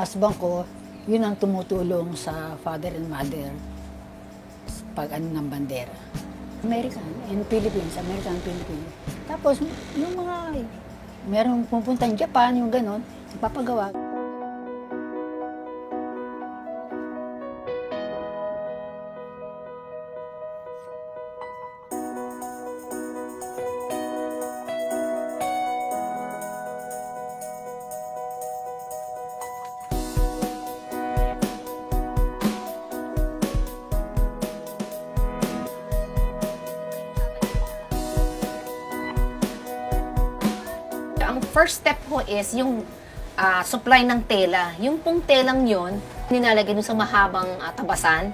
husband ko, yun ang tumutulong sa father and mother pag ano ng bandera. American and Philippines, American and Philippines. Tapos yung mga, merong pupuntang Japan, yung ganon, papagawa. Ang first step ho is yung supply ng tela. Yung pong telang yon, nilalagay dun sa mahabang tabasan,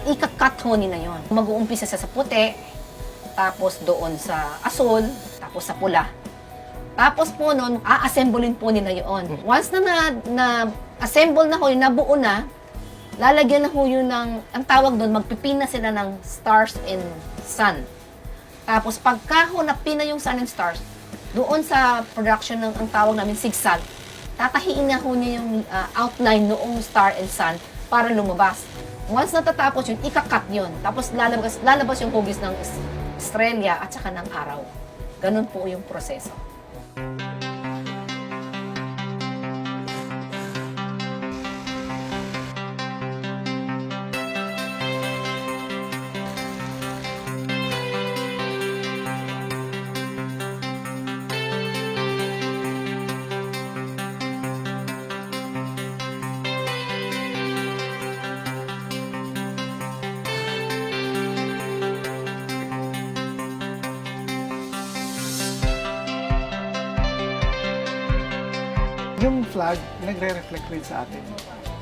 ikakat ho nila yon. Mag-uumpisa sa puti, tapos doon sa asul, tapos sa pula. Tapos po nun, a-assemblein po nila yon. Once na assemble na ho, nabuo na, lalagyan na ho yun ng, ang tawag doon, magpipina sila ng stars and sun. Tapos pagka ho napina yung sun and stars, doon sa production ng ang tawag namin zigzag, tatahiin na ho niya yung outline noong star and sun para lumabas. Once natatapos yun, ikakat yun. Tapos lalabas yung hugis ng estrella at saka ng araw. Ganun po yung proseso. Yung flag, nagre-reflect rin sa atin.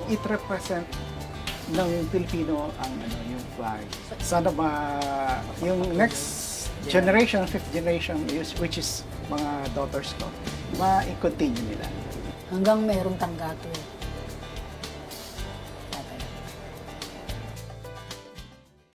It represent ng Pilipino ang yung flag. Sana yung next generation, fifth generation, which is mga daughters ko, ma-continue nila. Hanggang merong tanggato.